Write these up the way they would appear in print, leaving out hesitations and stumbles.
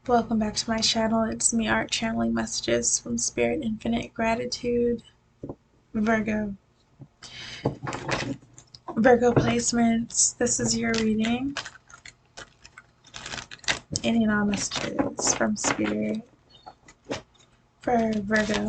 Welcome back to my channel. It's me, Art, channeling messages from Spirit, Infinite Gratitude, Virgo. Virgo placements. This is your reading. Any and all messages from Spirit for Virgo.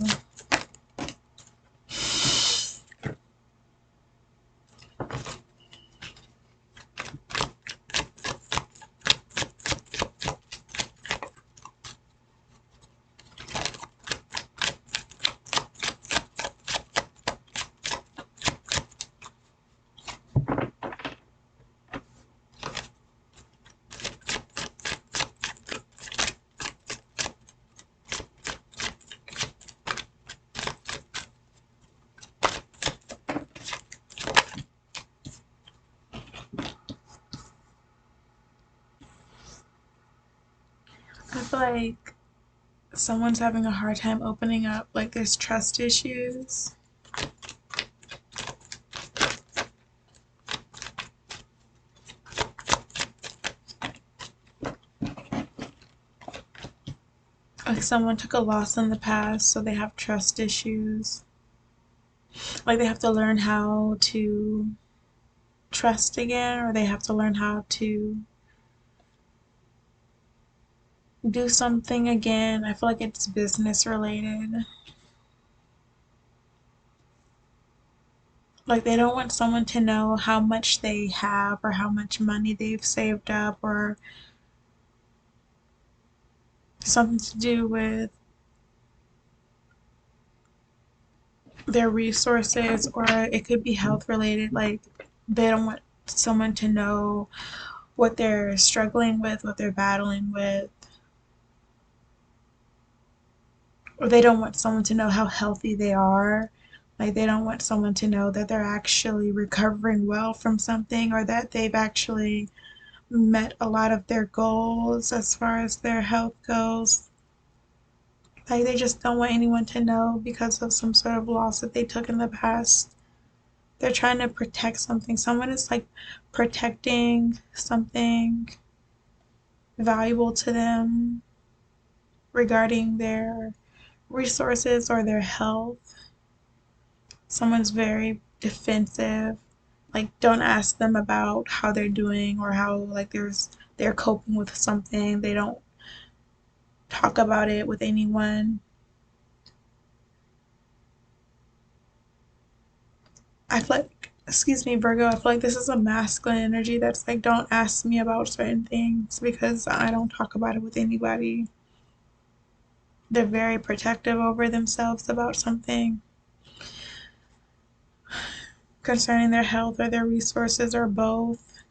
I feel like someone's having a hard time opening up, like there's trust issues. Like someone took a loss in the past, so they have trust issues. Like they have to learn how to trust again, or they have to learn how to do something again. I feel like it's business related. Like they don't want someone to know how much they have or how much money they've saved up or something to do with their resources, or it could be health related. Like they don't want someone to know what they're struggling with, what they're battling with, or they don't want someone to know how healthy they are. Like they don't want someone to know that they're actually recovering well from something, or that they've actually met a lot of their goals as far as their health goes. Like they just don't want anyone to know because of some sort of loss that they took in the past. They're trying to protect something. Someone is like protecting something valuable to them regarding their resources or their health. Someone's very defensive. Like don't ask them about how they're doing or how like they're coping with something. They don't talk about it with anyone. I feel like, excuse me, Virgo, I feel like this is a masculine energy that's like, don't ask me about certain things because I don't talk about it with anybody. They're very protective over themselves about something concerning their health or their resources or both.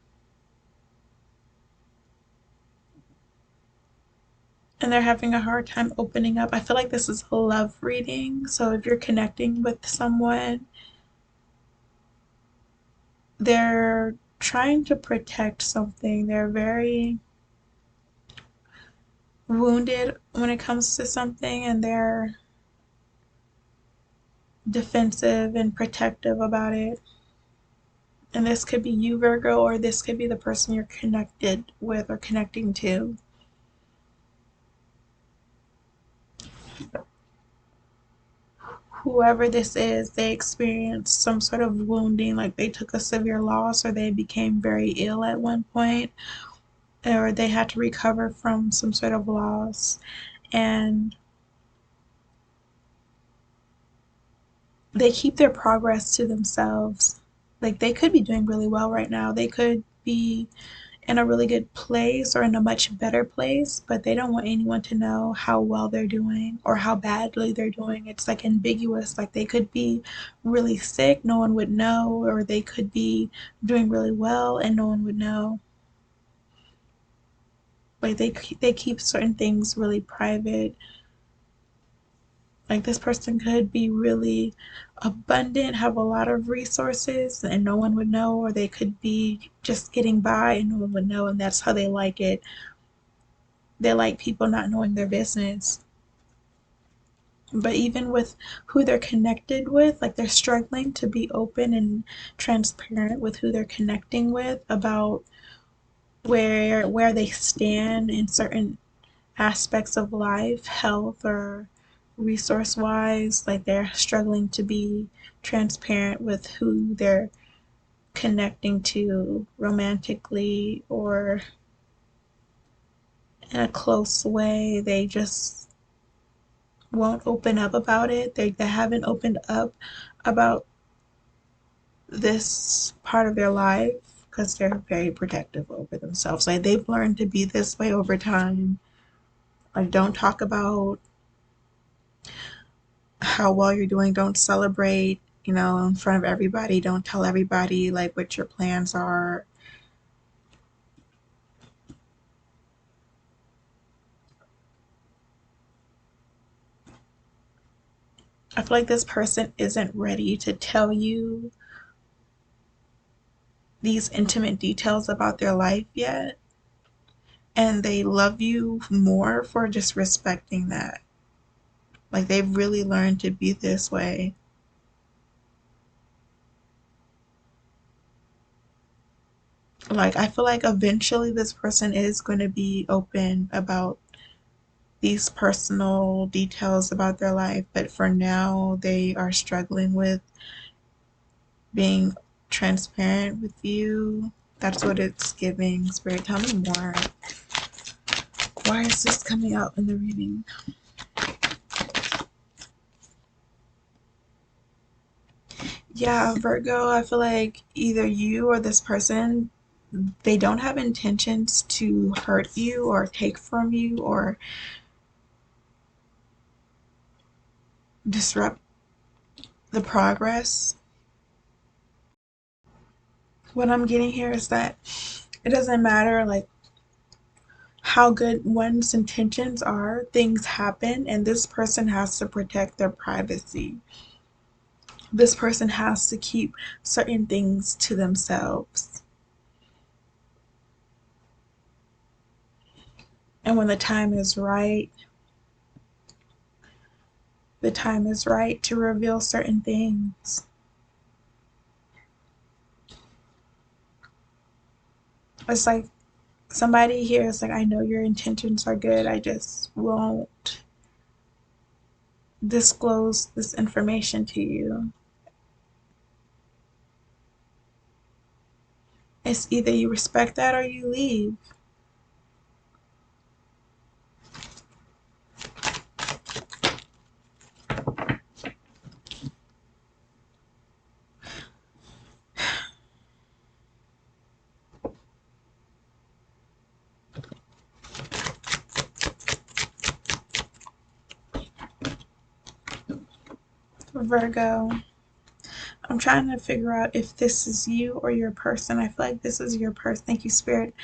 And they're having a hard time opening up. I feel like this is a love reading. So if you're connecting with someone, they're trying to protect something. They're very wounded when it comes to something, and they're defensive and protective about it. And this could be you, Virgo, or this could be the person you're connected with or connecting to. Whoever this is, they experienced some sort of wounding, like they took a severe loss or they became very ill at one point, or they had to recover from some sort of loss. And they keep their progress to themselves. Like they could be doing really well right now. They could be in a really good place or in a much better place, but they don't want anyone to know how well they're doing or how badly they're doing. It's like ambiguous. Like they could be really sick, no one would know, or they could be doing really well and no one would know. Like they keep certain things really private. Like this person could be really abundant, have a lot of resources, and no one would know, or they could be just getting by and no one would know, and that's how they like it. They like people not knowing their business. But even with who they're connected with, like they're struggling to be open and transparent with who they're connecting with about where they stand in certain aspects of life, health or resource wise, like they're struggling to be transparent with who they're connecting to romantically or in a close way. They just won't open up about it. They haven't opened up about this part of their life because they're very protective over themselves. Like they've learned to be this way over time. Like don't talk about how well you're doing. Don't celebrate, in front of everybody. Don't tell everybody like what your plans are. I feel like this person isn't ready to tell you these intimate details about their life yet. And they love you more for just respecting that. Like they've really learned to be this way. Like I feel like eventually this person is going to be open about these personal details about their life, but for now they are struggling with being transparent with you. That's what it's giving. Spirit, tell me more. Why is this coming out in the reading? Yeah, Virgo, I feel like either you or this person, they don't have intentions to hurt you or take from you or disrupt the progress. What I'm getting here is that it doesn't matter like how good one's intentions are, things happen, and this person has to protect their privacy. This person has to keep certain things to themselves. And when the time is right to reveal certain things. It's like somebody here is like, I know your intentions are good, I just won't disclose this information to you. It's either you respect that or you leave. Virgo, I'm trying to figure out if this is you or your person. I feel like this is your person. Thank you, Spirit.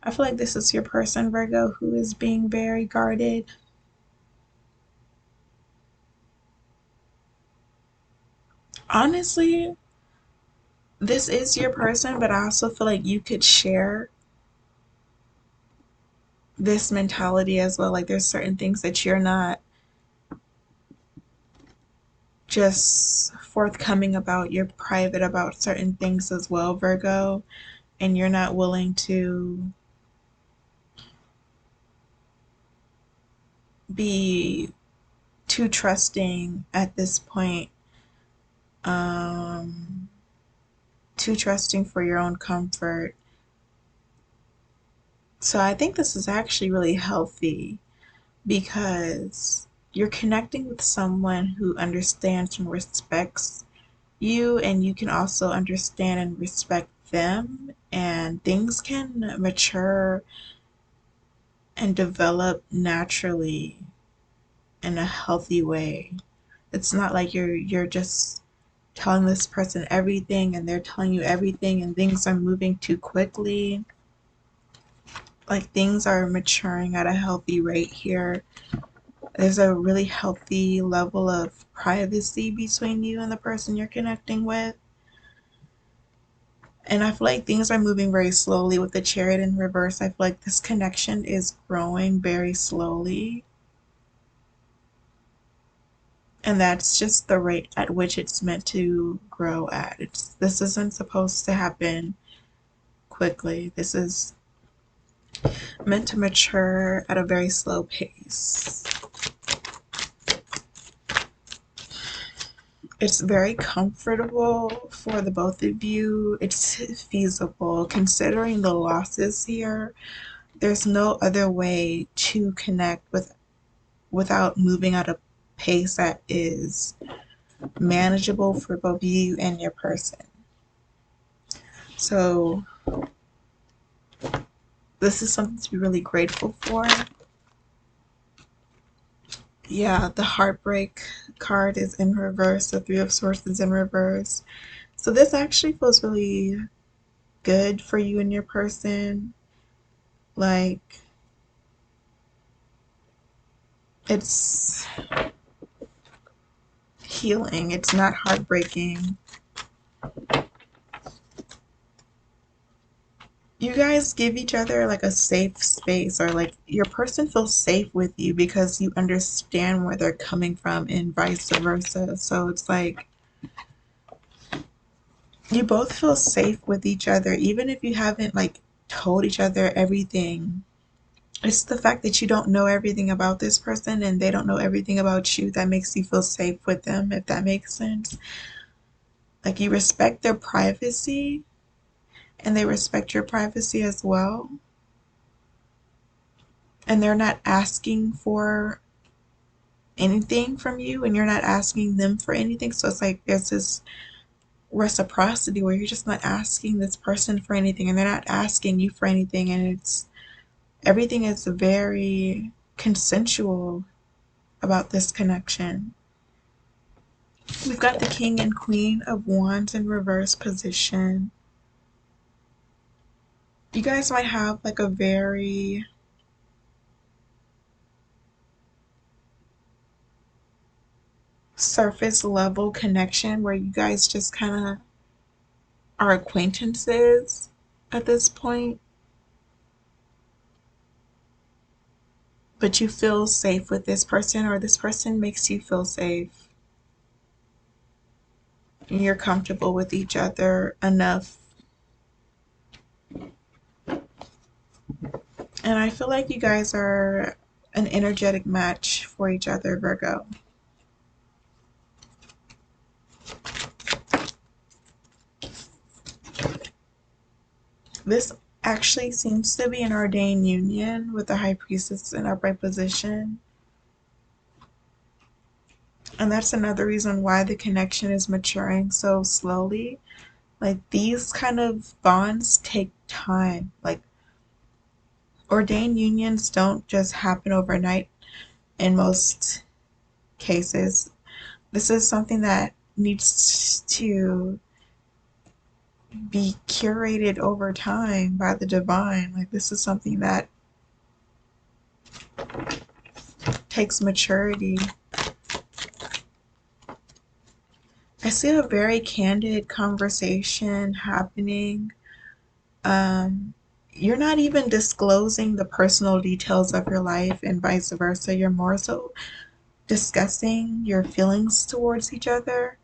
I feel like this is your person, Virgo, who is being very guarded. Honestly, this is your person, but I also feel like you could share this mentality as well. Like there's certain things that you're not just forthcoming about. You're private about certain things as well, Virgo, and you're not willing to be too trusting at this point. Um, Too trusting for your own comfort. So I think this is actually really healthy because you're connecting with someone who understands and respects you, and you can also understand and respect them, and things can mature and develop naturally in a healthy way. It's not like you're just telling this person everything and they're telling you everything and things are moving too quickly. Like things are maturing at a healthy rate here. There's a really healthy level of privacy between you and the person you're connecting with. And I feel like things are moving very slowly with the Chariot in reverse. I feel like this connection is growing very slowly. And that's just the rate at which it's meant to grow at. This isn't supposed to happen quickly. This is meant to mature at a very slow pace. It's very comfortable for the both of you. It's feasible considering the losses here. There's no other way to connect without moving at a pace that is manageable for both you and your person. So this is something to be really grateful for. Yeah, the heartbreak card is in reverse. The Three of Swords is in reverse. So this actually feels really good for you and your person. Like, it's healing. It's not heartbreaking. You guys give each other like a safe space, or like your person feels safe with you because you understand where they're coming from and vice versa. So it's like you both feel safe with each other, even if you haven't like told each other everything. It's the fact that you don't know everything about this person and they don't know everything about you that makes you feel safe with them, if that makes sense. Like you respect their privacy and they respect your privacy as well. And they're not asking for anything from you and you're not asking them for anything. So it's like there's this reciprocity where you're just not asking this person for anything and they're not asking you for anything, and it's everything is very consensual about this connection. We've got the King and Queen of Wands in reverse position. You guys might have like a very surface level connection where you guys just kind of are acquaintances at this point, but you feel safe with this person or this person makes you feel safe. You're comfortable with each other enough. And I feel like you guys are an energetic match for each other, Virgo. This actually seems to be an ordained union with the High Priestess in upright position. And that's another reason why the connection is maturing so slowly. Like these kind of bonds take time. Like ordained unions don't just happen overnight in most cases. This is something that needs to be curated over time by the divine. Like this is something that takes maturity. I see a very candid conversation happening. You're not even disclosing the personal details of your life and vice versa. You're more so discussing your feelings towards each other.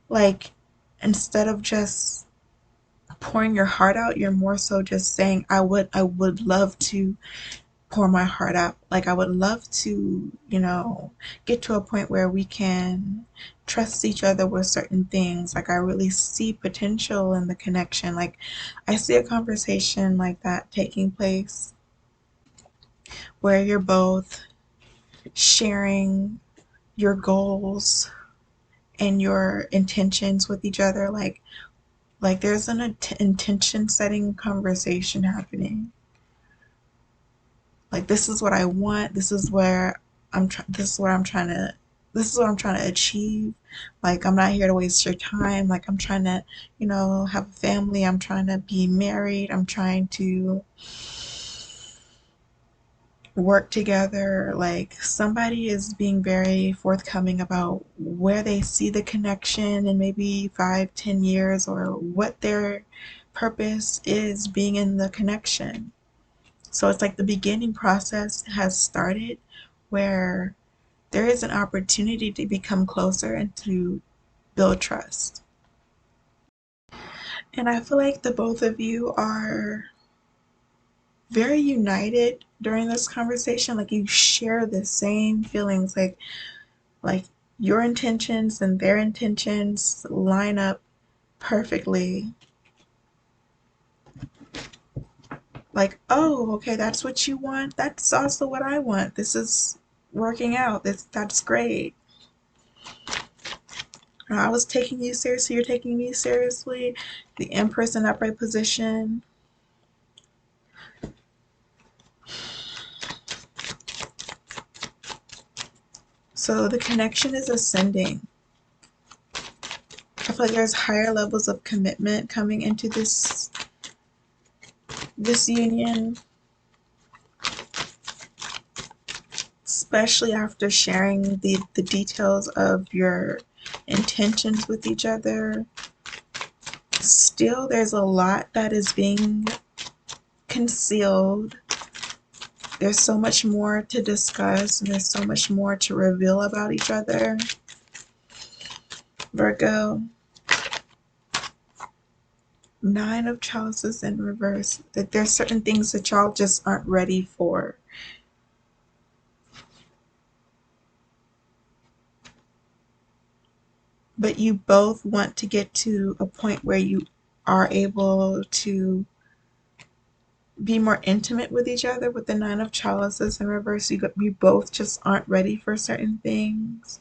Like instead of just pouring your heart out, you're more so just saying, I would love to pour my heart out. Like I would love to, get to a point where we can trust each other with certain things. Like I really see potential in the connection. Like I see a conversation like that taking place where you're both sharing your goals and your intentions with each other. Like there's an intention setting conversation happening. Like this is what I want. This is what I'm trying to achieve. Like I'm not here to waste your time. Like I'm trying to, have a family. I'm trying to be married. I'm trying to work together. Like somebody is being very forthcoming about where they see the connection in maybe 5, 10 years, or what their purpose is being in the connection. So it's like the beginning process has started where there is an opportunity to become closer and to build trust. And I feel like the both of you are very united during this conversation. Like you share the same feelings, like your intentions and their intentions line up perfectly. Like, oh, okay, that's what you want. That's also what I want. This is working out. That's great. I was taking you seriously, you're taking me seriously. The Empress in upright position. So the connection is ascending. I feel like there's higher levels of commitment coming into this union, especially after sharing the details of your intentions with each other. Still, there's a lot that is being concealed. There's so much more to discuss, and there's so much more to reveal about each other. Virgo, Nine of Chalices in reverse. That there's certain things that y'all just aren't ready for. But you both want to get to a point where you are able to be more intimate with each other. With the Nine of Chalices in reverse, you both just aren't ready for certain things.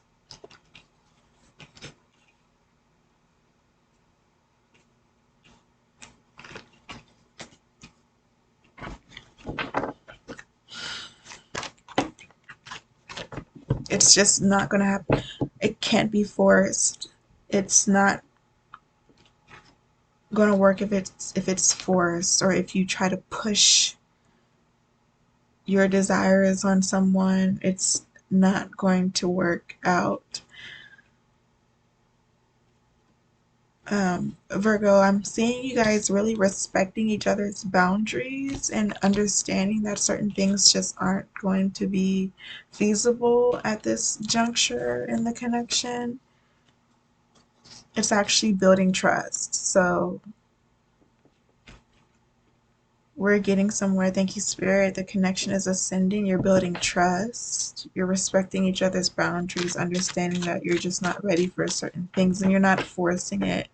It's just not going to happen. It can't be forced. It's not going to work if it's forced, or if you try to push your desires on someone. It's not going to work out. Virgo, I'm seeing you guys really respecting each other's boundaries and understanding that certain things just aren't going to be feasible at this juncture in the connection. It's actually building trust. So we're getting somewhere. Thank you, Spirit. The connection is ascending. You're building trust. You're respecting each other's boundaries, understanding that you're just not ready for certain things and you're not forcing it.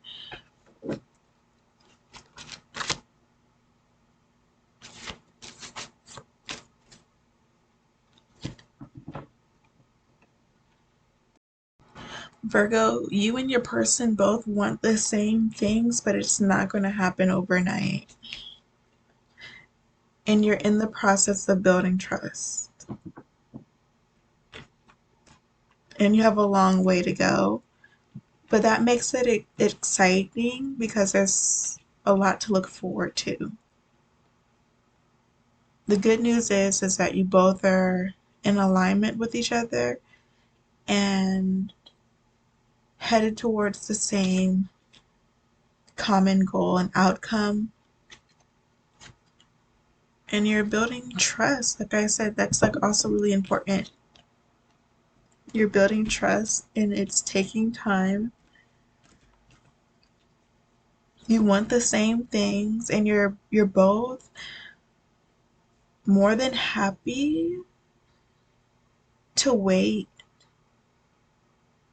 Virgo, you and your person both want the same things, but it's not going to happen overnight. And you're in the process of building trust. And you have a long way to go. But that makes it exciting because there's a lot to look forward to. The good news is that you both are in alignment with each other and headed towards the same common goal and outcome. And you're building trust. Like I said, that's like also really important. You're building trust and it's taking time. You want the same things and you're both more than happy to wait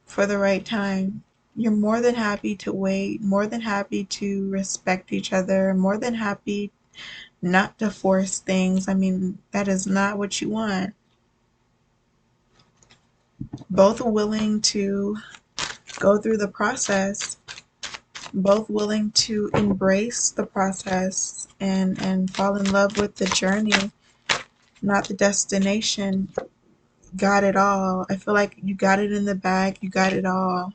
for the right time. You're more than happy to wait, more than happy to respect each other, more than happy not to force things. I mean, that is not what you want. Both willing to go through the process, both willing to embrace the process and fall in love with the journey, not the destination. Got it all. I feel like you got it in the bag, you got it all.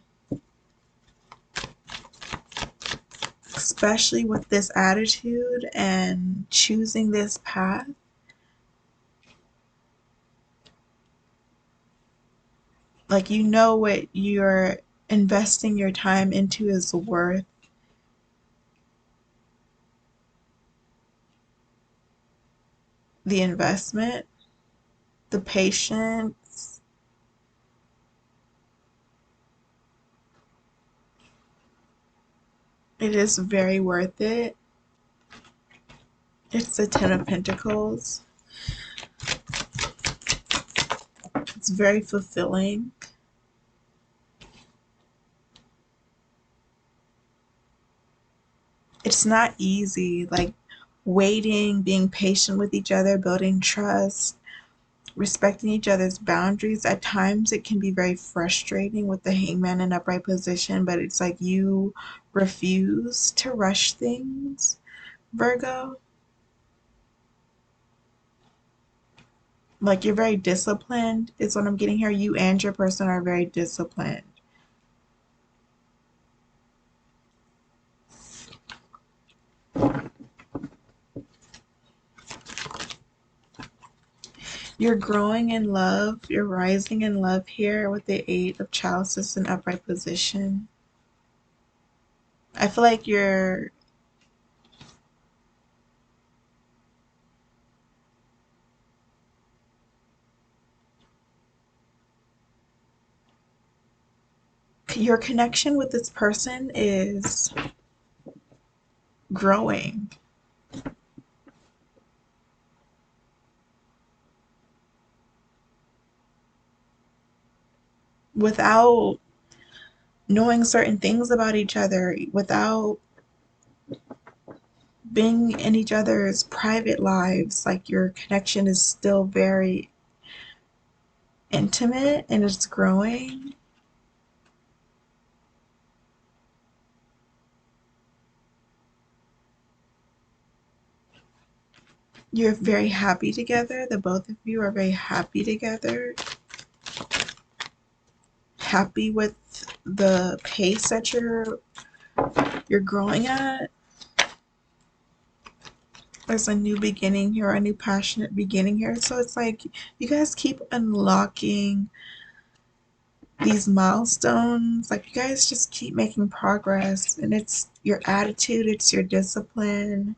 Especially with this attitude and choosing this path. Like you know what you're investing your time into is worth the investment, the patience. It is very worth it. It's the Ten of Pentacles. It's very fulfilling. It's not easy, like waiting, being patient with each other, building trust, respecting each other's boundaries. At times it can be very frustrating with the Hangman in upright position, but it's like you refuse to rush things, Virgo. Like you're very disciplined is what I'm getting here. You and your person are very disciplined. You're growing in love. You're rising in love here with the Eight of Chalices in upright position. I feel like your connection with this person is growing without knowing certain things about each other, without being in each other's private lives. Like your connection is still very intimate and it's growing. You're very happy together. The both of you are very happy together. Happy with the pace that you're growing at. There's a new beginning here, a new passionate beginning here. So it's like you guys keep unlocking these milestones. Like you guys just keep making progress, and it's your attitude, it's your discipline,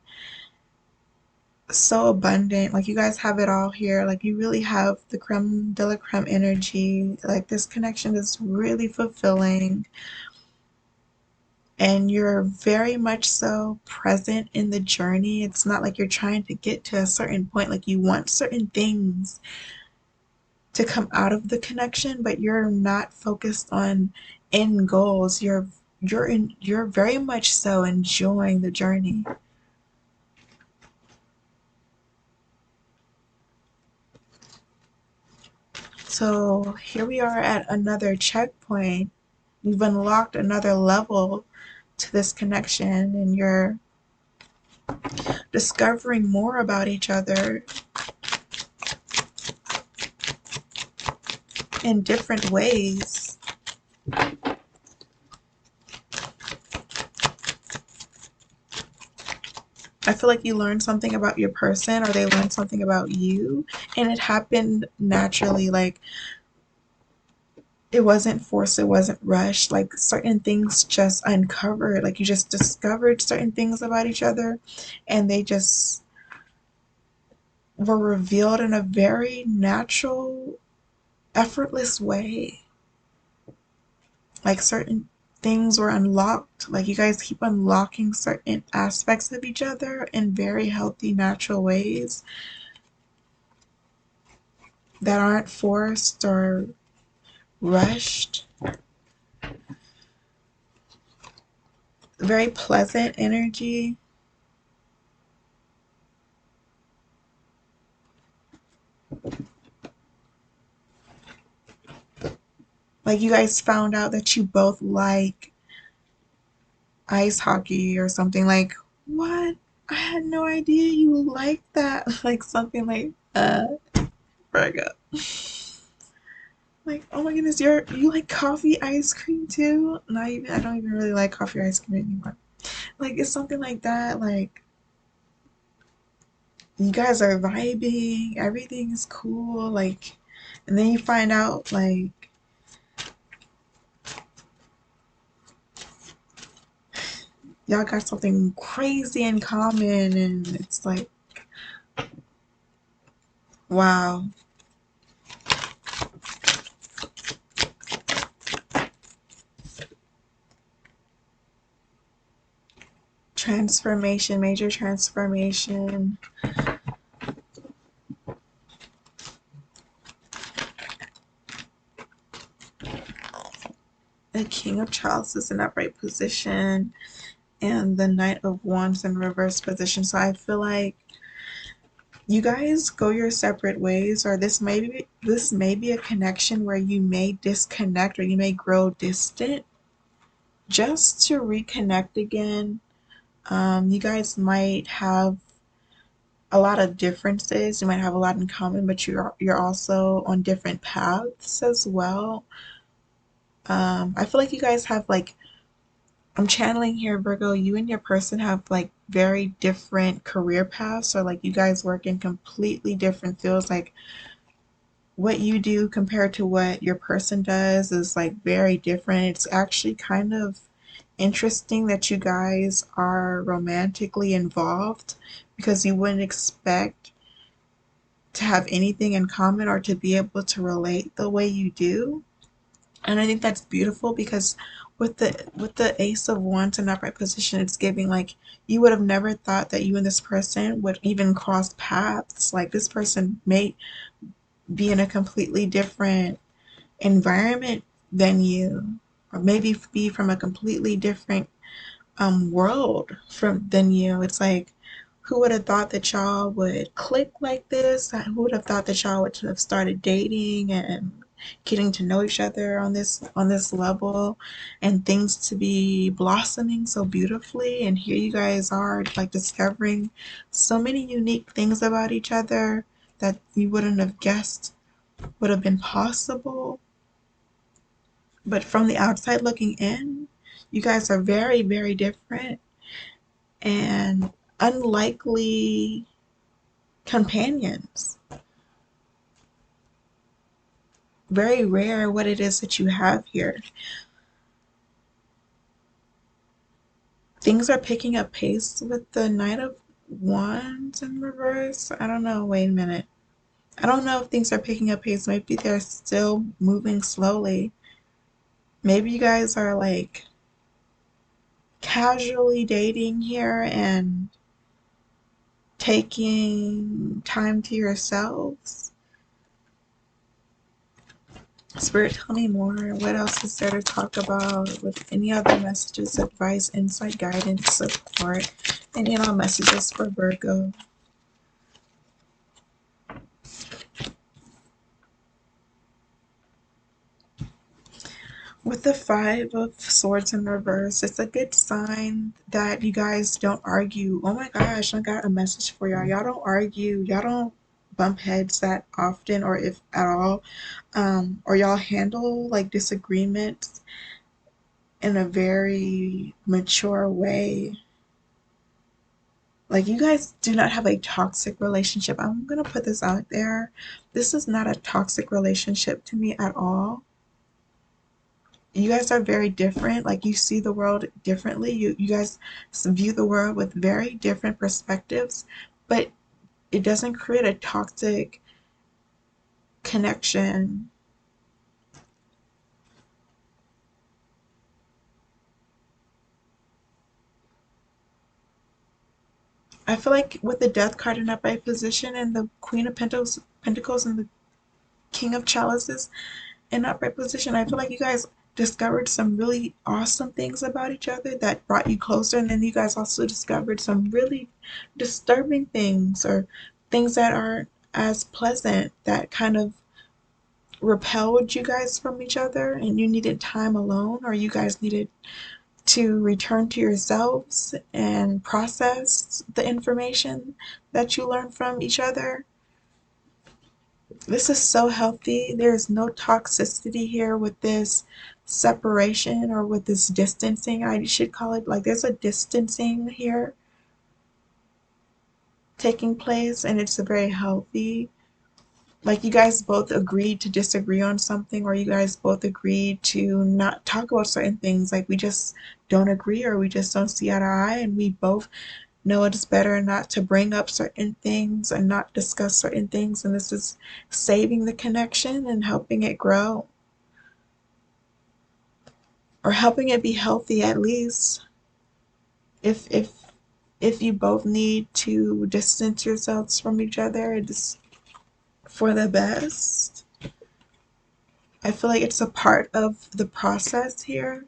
so abundant. Like you guys have it all here. Like you really have the creme de la creme energy. Like this connection is really fulfilling, and you're very much so present in the journey. It's not like you're trying to get to a certain point. Like you want certain things to come out of the connection, but you're not focused on end goals. You're very much so enjoying the journey. So here we are at another checkpoint. You've unlocked another level to this connection, and you're discovering more about each other in different ways. I feel like you learned something about your person or they learned something about you, and it happened naturally. Like it wasn't forced, it wasn't rushed. Like certain things just uncovered. Like you just discovered certain things about each other, and they just were revealed in a very natural, effortless way. Like certain things were unlocked. Like you guys keep unlocking certain aspects of each other in very healthy, natural ways that aren't forced or rushed. Very pleasant energy. Like you guys found out that you both like ice hockey or something. Like, what? I had no idea you liked that. Like something like Virgo. Like, oh my goodness, you like coffee ice cream too? Not even I don't even really like coffee ice cream anymore. Like it's something like that. Like you guys are vibing, everything is cool, like and then you find out like y'all got something crazy in common, and it's like wow. Transformation, major transformation. The King of Trials is in upright position, and the Knight of Wands in reverse position. So I feel like you guys go your separate ways, or this may be a connection where you may disconnect or you may grow distant just to reconnect again. You guys might have a lot of differences. You might have a lot in common, but you're also on different paths as well. I feel like you guys have like, I'm channeling here, Virgo, you and your person have like very different career paths, or like you guys work in completely different fields. Like what you do compared to what your person does is like very different. It's actually kind of interesting that you guys are romantically involved, because you wouldn't expect to have anything in common or to be able to relate the way you do. And I think that's beautiful, because with the Ace of Wands in upright position, it's giving like you would have never thought that you and this person would even cross paths. Like this person may be in a completely different environment than you, or maybe be from a completely different world from than you. It's like, who would have thought that y'all would click like this? Who would have thought that y'all would have started dating and getting to know each other on this level, and things to be blossoming so beautifully? And here you guys are like discovering so many unique things about each other that you wouldn't have guessed would have been possible. But from the outside looking in, you guys are very, very different and unlikely companions. Very rare what it is that you have here. Things are picking up pace with the Knight of Wands in reverse. I don't know. Wait a minute. I don't know if things are picking up pace. Maybe they're still moving slowly. Maybe you guys are like casually dating here and taking time to yourselves. Spirit, tell me more. What else is there to talk about? With any other messages, advice, insight, guidance, support, any and all messages for Virgo? With the Five of Swords in reverse, it's a good sign that you guys don't argue. Oh my gosh, I got a message for y'all. Y'all don't argue. Y'all don't bump heads that often, or if at all. Or y'all handle like disagreements in a very mature way. Like you guys do not have a toxic relationship. I'm gonna put this out there. This is not a toxic relationship to me at all. You guys are very different. Like you see the world differently. You guys view the world with very different perspectives, but it doesn't create a toxic connection. I feel like with the Death card in upright position and the Queen of Pentacles and the King of Chalices in upright position, I feel like you guys discovered some really awesome things about each other that brought you closer, and then you guys also discovered some really disturbing things, or things that aren't as pleasant, that kind of repelled you guys from each other, and you needed time alone, or you guys needed to return to yourselves and process the information that you learned from each other. This is so healthy. There is no toxicity here with this separation or with this distancing. I should call it, like there's a distancing here taking place, and it's a very healthy. Like you guys both agreed to disagree on something, or you guys both agreed to not talk about certain things. Like we just don't agree, or we just don't see eye to eye, and we both know it's better not to bring up certain things and not discuss certain things, and this is saving the connection and helping it grow, or helping it be healthy at least. If if you both need to distance yourselves from each other, it's for the best. I feel like it's a part of the process here.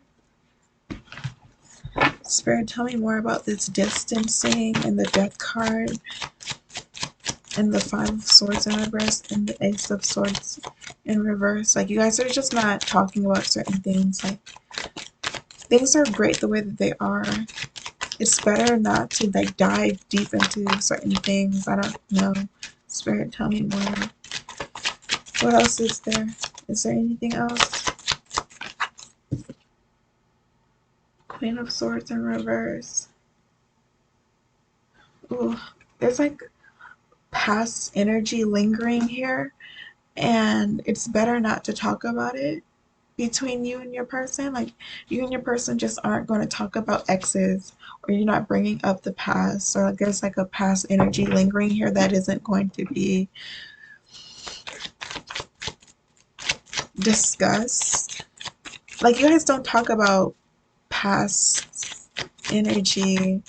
Spirit, tell me more about this distancing and the death card and the Five of Swords in reverse and the Ace of Swords in reverse. Like, you guys are just not talking about certain things. Like, things are great the way that they are. It's better not to like dive deep into certain things. I don't know. Spirit, tell me more. What else is there? Is there anything else? Queen of Swords in reverse. Ooh, there's like past energy lingering here, and it's better not to talk about it between you and your person. Like, you and your person just aren't going to talk about exes, or you're not bringing up the past, or like there's like a past energy lingering here that isn't going to be discussed. Like, you guys don't talk about past energy.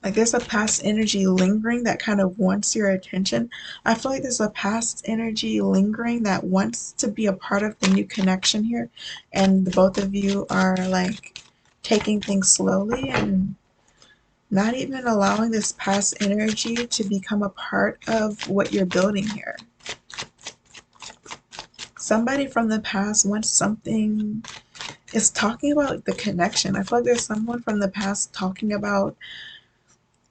Like, there's a past energy lingering that kind of wants your attention. I feel like there's a past energy lingering that wants to be a part of the new connection here. And the both of you are like taking things slowly and not even allowing this past energy to become a part of what you're building here. Somebody from the past wants something, is talking about the connection. I feel like there's someone from the past talking about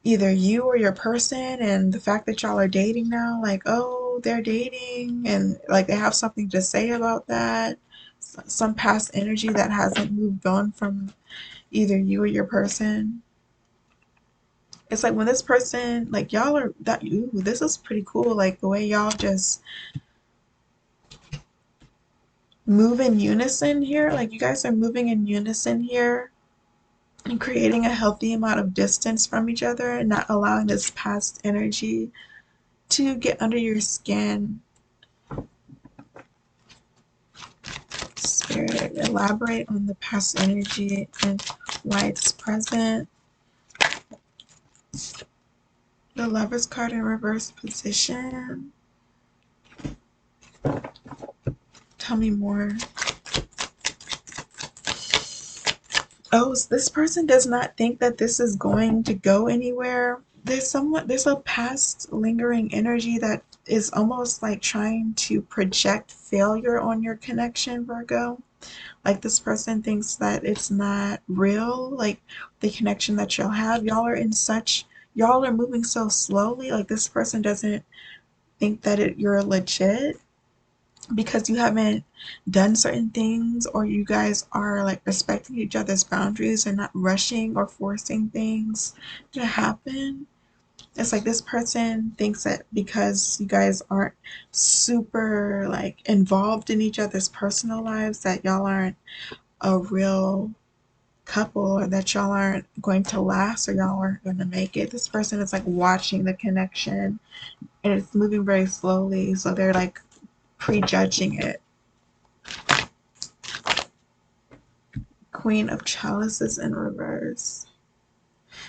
either you or your person and the fact that y'all are dating now. Like, oh, they're dating, and like they have something to say about that. Some past energy that hasn't moved on from either you or your person. It's like when this person, like y'all are that, ooh, this is pretty cool. Like the way y'all just move in unison here. Like, you guys are moving in unison here and creating a healthy amount of distance from each other and not allowing this past energy to get under your skin. Spirit, elaborate on the past energy and why it's present. The Lover's card in reverse position. Tell me more. Oh, so this person does not think that this is going to go anywhere. There's a past lingering energy that is almost like trying to project failure on your connection, Virgo. Like, this person thinks that it's not real, like the connection that y'all have. Y'all are moving so slowly. Like, this person doesn't think that you're legit because you haven't done certain things, or you guys are like respecting each other's boundaries and not rushing or forcing things to happen. It's like this person thinks that because you guys aren't super like involved in each other's personal lives, that y'all aren't a real couple, or that y'all aren't going to last, or y'all aren't going to make it. This person is like watching the connection, and it's moving very slowly, so they're like prejudging it. Queen of Chalices in reverse.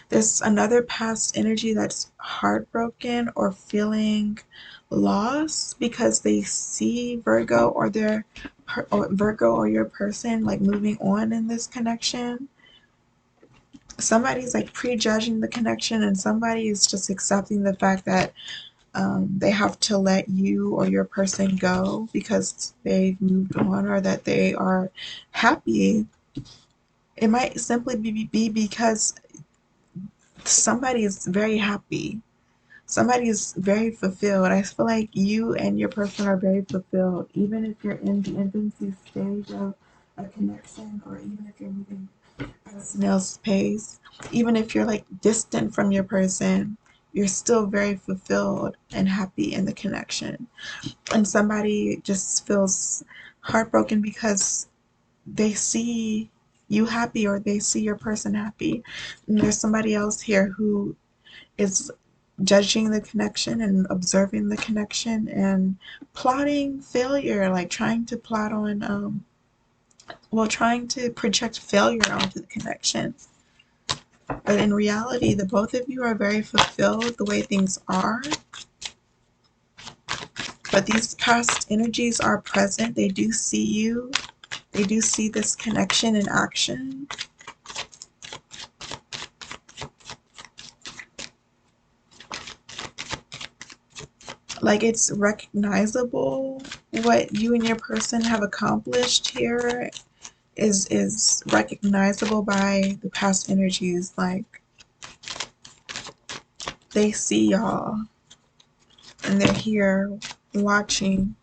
There's another past energy that's heartbroken or feeling lost because they see Virgo or Virgo or your person like moving on in this connection. Somebody's like prejudging the connection, and somebody is just accepting the fact that they have to let you or your person go because they've moved on, or that they are happy. It might simply be because somebody is very happy. Somebody is very fulfilled. I feel like you and your person are very fulfilled, even if you're in the infancy stage of a connection, or even if you're moving at a snail's pace, even if you're like distant from your person, you're still very fulfilled and happy in the connection. And somebody just feels heartbroken because they see you happy, or they see your person happy. And there's somebody else here who is judging the connection and observing the connection and plotting failure, like trying to plot on, trying to project failure onto the connection. But in reality, the both of you are very fulfilled the way things are. But these past energies are present. They do see you. They do see this connection in action. Like, it's recognizable. What you and your person have accomplished here is recognizable by the past energies. Like, they see y'all and they're here watching.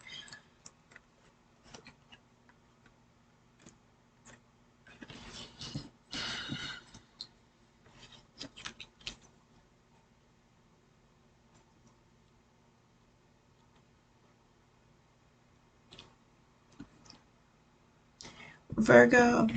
Virgo,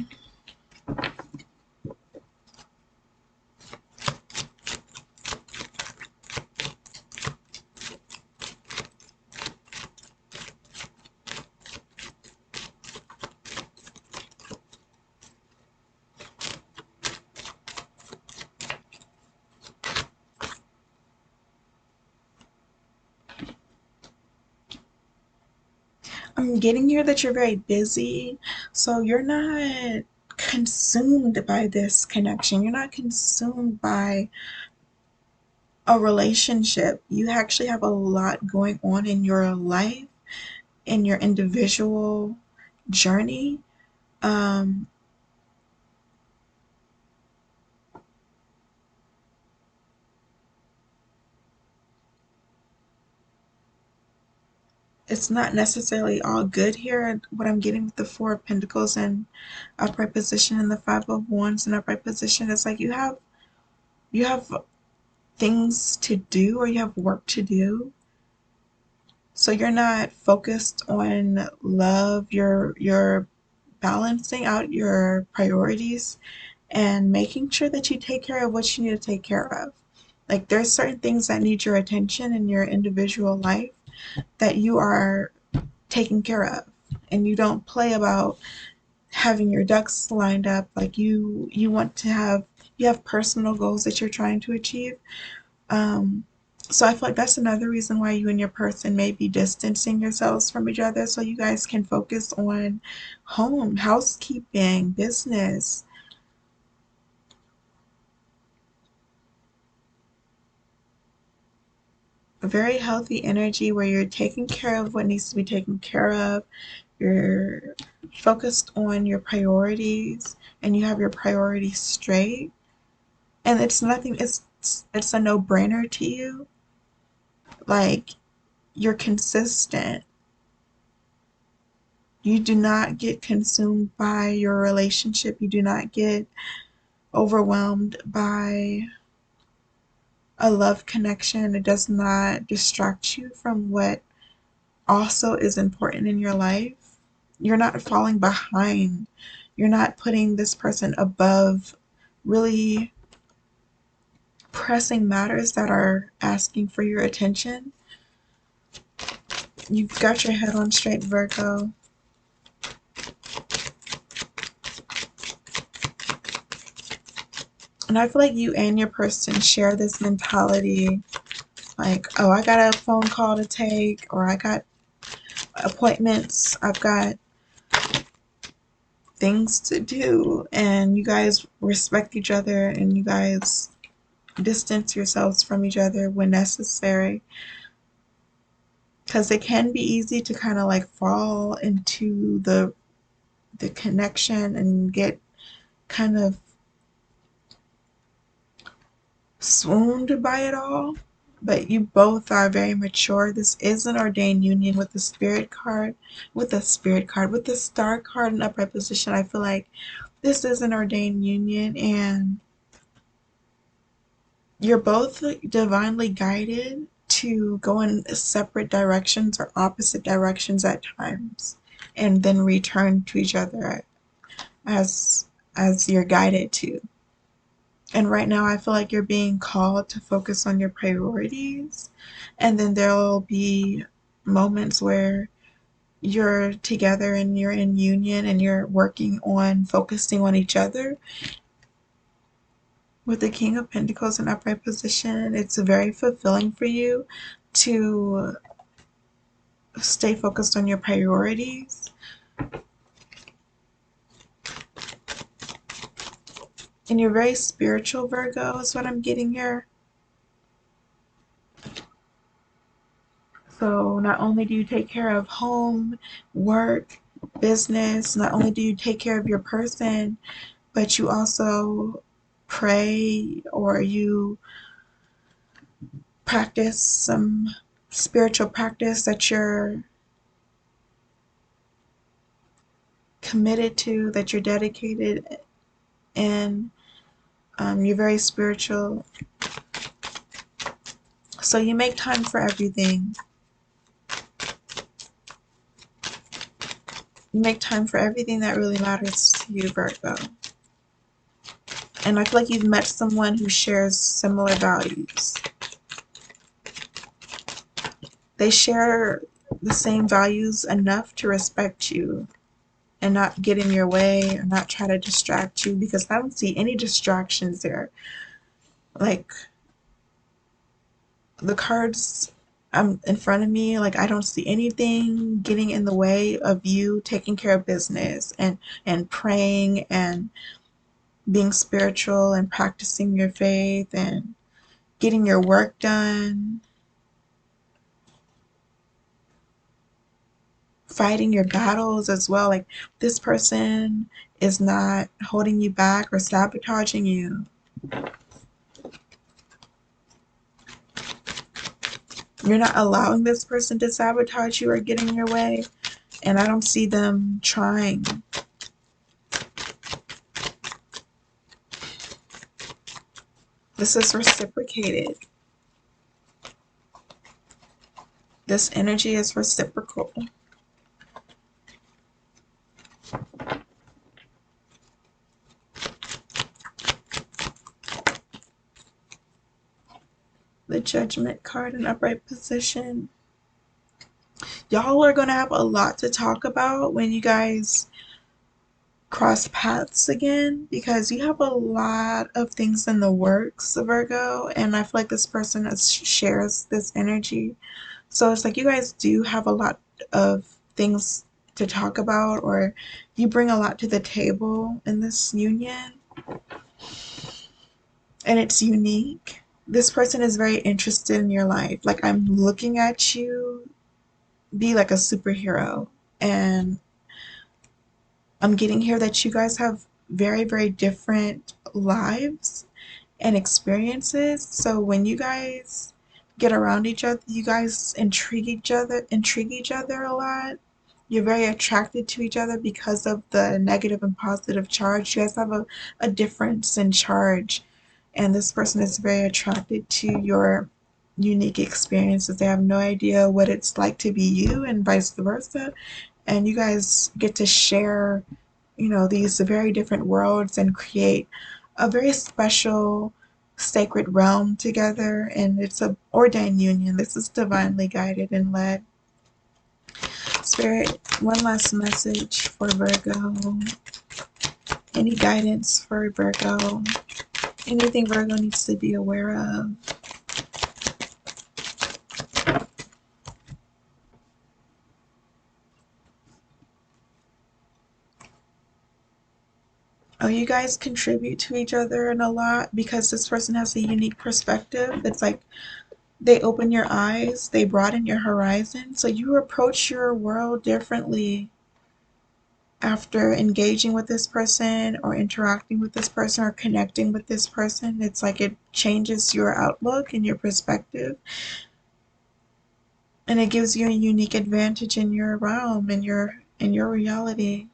I'm getting here that you're very busy, so you're not consumed by this connection. You're not consumed by a relationship. You actually have a lot going on in your life, in your individual journey. Um, it's not necessarily all good here. What I'm getting with the Four of Pentacles and upright position and the Five of Wands and upright position is like you have things to do or you have work to do. So you're not focused on love. You're balancing out your priorities and making sure that you take care of what you need to take care of. Like, there's certain things that need your attention in your individual life that you are taking care of. And you don't play about having your ducks lined up. Like, you want to have you have personal goals that you're trying to achieve. Um, so I feel like that's another reason why you and your person may be distancing yourselves from each other so you guys can focus on home, housekeeping, business. A very healthy energy where you're taking care of what needs to be taken care of. You're focused on your priorities and you have your priorities straight. And it's a no-brainer to you. Like, you're consistent. You do not get consumed by your relationship. You do not get overwhelmed by a love connection. It does not distract you from what also is important in your life. You're not falling behind. You're not putting this person above really pressing matters that are asking for your attention. You've got your head on straight, Virgo. And I feel like you and your person share this mentality, like, oh, I got a phone call to take, or I got appointments, I've got things to do, and you guys respect each other and you guys distance yourselves from each other when necessary, because it can be easy to kind of like fall into the connection and get kind of swooned by it all. But you both are very mature. This is an ordained union with the spirit card, with the star card in upright position. I feel like this is an ordained union, and you're both divinely guided to go in separate directions or opposite directions at times, and then return to each other as you're guided to. And right now I feel like you're being called to focus on your priorities, and then there'll be moments where you're together and you're in union and you're working on focusing on each other. With the King of Pentacles in upright position, it's very fulfilling for you to stay focused on your priorities. And you're very spiritual, Virgo, is what I'm getting here. So not only do you take care of home, work, business, not only do you take care of your person, but you also pray or you practice some spiritual practice that you're committed to, that you're dedicated, and you're very spiritual. So you make time for everything. You make time for everything that really matters to you, Virgo. And I feel like you've met someone who shares similar values. They share the same values enough to respect you and not get in your way or not try to distract you, because I don't see any distractions there. Like, the cards in front of me, like, I don't see anything getting in the way of you taking care of business and praying and being spiritual and practicing your faith and getting your work done, fighting your battles as well. Like, this person is not holding you back or sabotaging you. You're not allowing this person to sabotage you or get in your way, and I don't see them trying. This is reciprocated. This energy is reciprocal. The Judgment card in upright position. Y'all are going to have a lot to talk about when you guys cross paths again, because you have a lot of things in the works, Virgo, and I feel like this person shares this energy. So it's like you guys do have a lot of things to talk about, or you bring a lot to the table in this union, and it's unique. This person is very interested in your life. Like, I'm looking at you be like a superhero, and I'm getting here that you guys have very, very different lives and experiences. So when you guys get around each other, you guys intrigue each other a lot. You're very attracted to each other because of the negative and positive charge. You guys have a difference in charge, and this person is very attracted to your unique experiences. They have no idea what it's like to be you, and vice versa. And you guys get to share, these very different worlds and create a very special sacred realm together. And it's a ordained union. This is divinely guided and led. Spirit, one last message for Virgo. Any guidance for Virgo? Anything Virgo needs to be aware of? Oh, you guys contribute to each other in a lot because this person has a unique perspective. It's like they open your eyes, they broaden your horizon, so you approach your world differently after engaging with this person or interacting with this person or connecting with this person. It's like it changes your outlook and your perspective, and it gives you a unique advantage in your realm, in your reality.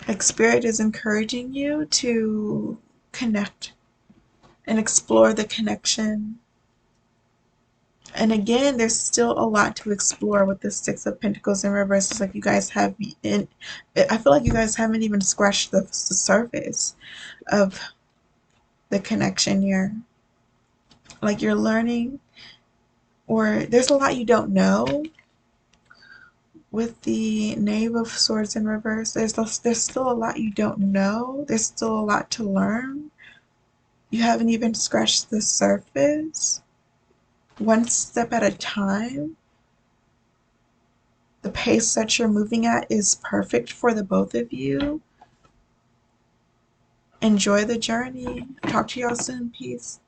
Like, Spirit is encouraging you to connect and explore the connection. And again, there's still a lot to explore with the Six of Pentacles in reverse. It's like you guys have, I feel like you guys haven't even scratched the surface of the connection here. Like, you're learning, or there's a lot you don't know, with the Knave of Swords in reverse, there's still a lot you don't know. There's still a lot to learn. You haven't even scratched the surface. One step at a time. The pace that you're moving at is perfect for the both of you. Enjoy the journey. Talk to y'all soon. Peace.